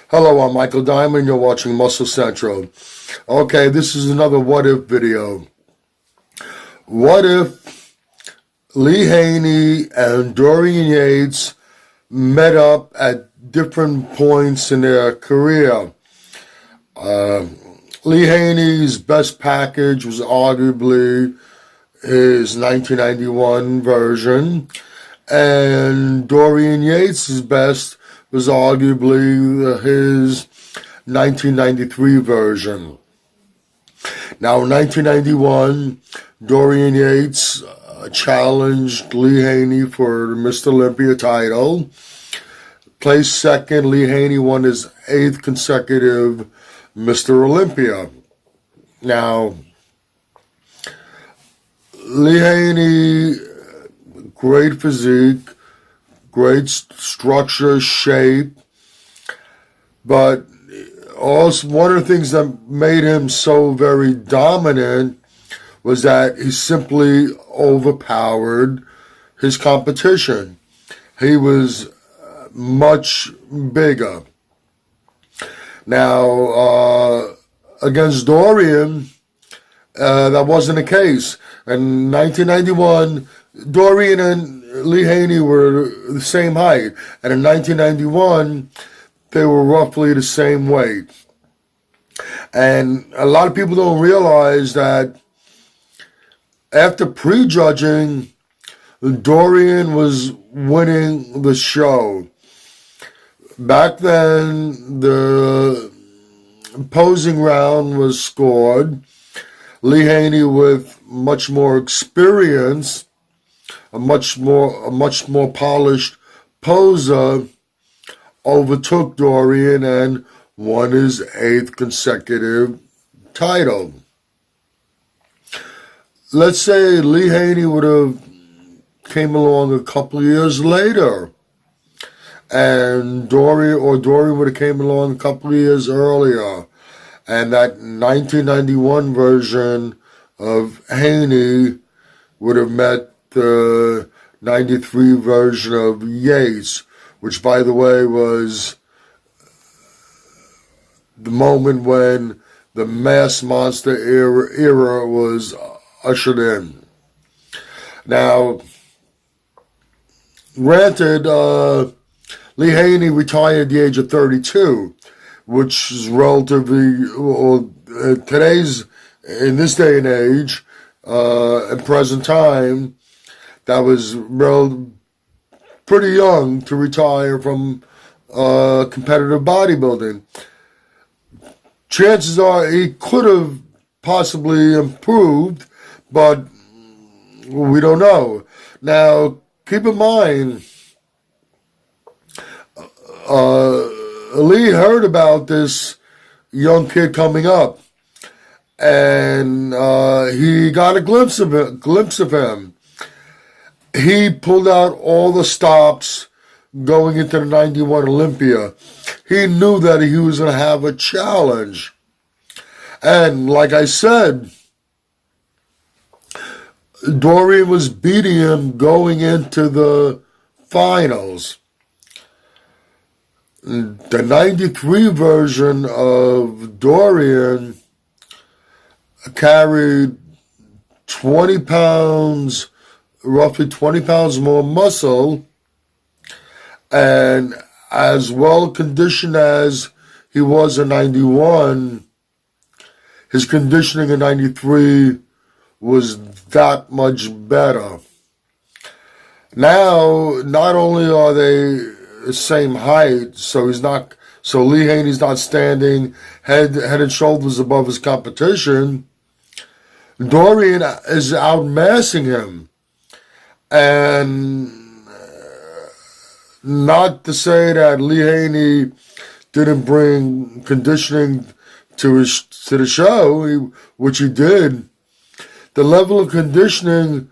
Hello, I'm Michael Diamond. You're watching Muscle Central. Okay, this is another what if video. What if Lee Haney and Dorian Yates met up at different points in their career? Lee Haney's best package was arguably his 1991 version, and Dorian Yates' best was arguably his 1993 version. Now, in 1991, Dorian Yates challenged Lee Haney for the Mr. Olympia title. Placed second, Lee Haney won his 8th consecutive Mr. Olympia. Now, Lee Haney, great physique, great structure, shape, but also one of the things that made him so very dominant was that he simply overpowered his competition. He was much bigger. Now, against Dorian, that wasn't the case. In 1991, Dorian and Lee Haney were the same height, and in 1991, they were roughly the same weight. And a lot of people don't realize that after prejudging, Dorian was winning the show. Back then, the opposing round was scored. Lee Haney, with much more experience, a much more polished poser, overtook Dorian and won his 8th consecutive title. Let's say Lee Haney would have came along a couple of years later, and Dorian would have came along a couple of years earlier, and that 1991 version of Haney would have met the 93 version of Yates, which, by the way, was the moment when the Mass Monster era was ushered in. Now, granted, Lee Haney retired at the age of 32, which is relatively, in this day and age, in present time, that was pretty young to retire from competitive bodybuilding. Chances are he could have possibly improved, but we don't know. Now, keep in mind, Lee heard about this young kid coming up, and he got a glimpse of him. He pulled out all the stops going into the 91 Olympia. He knew that he was going to have a challenge. And like I said, Dorian was beating him going into the finals. The 93 version of Dorian carried 20 pounds, roughly 20 pounds more muscle, and as well conditioned as he was in 91, his conditioning in 93 was that much better. Now, not only are they the same height, so Lee Haney's not standing head and shoulders above his competition, Dorian is outmassing him. And not to say that Lee Haney didn't bring conditioning to the show, which he did. The level of conditioning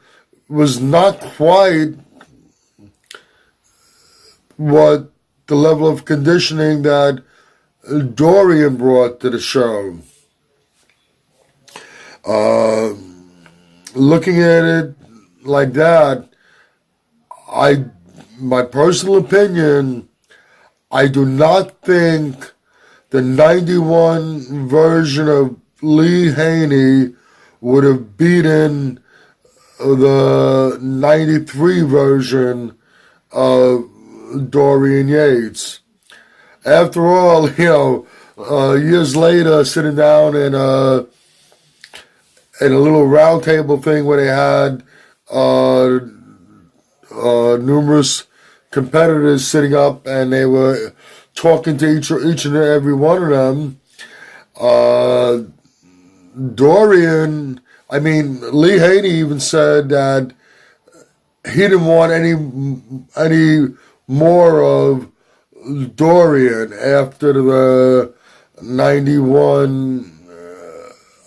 was not quite what the level of conditioning that Dorian brought to the show. Looking at it like that, my personal opinion, I do not think the 91 version of Lee Haney would have beaten the 93 version of Dorian Yates. After all, years later, sitting down in a little round table thing where they had numerous competitors sitting up, and they were talking to each and every one of them. Lee Haney even said that he didn't want any more of Dorian after the 91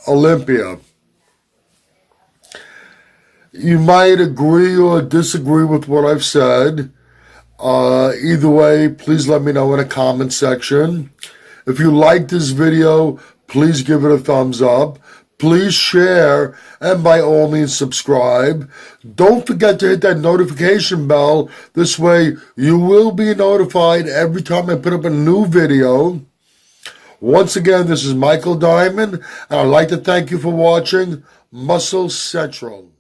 Olympia. You might agree or disagree with what I've said. Either way, please let me know in the comment section. If you like this video, please give it a thumbs up. Please share, and by all means subscribe. Don't forget to hit that notification bell. This way you will be notified every time I put up a new video. Once again, this is Michael Diamond, and I'd like to thank you for watching Muscle Central.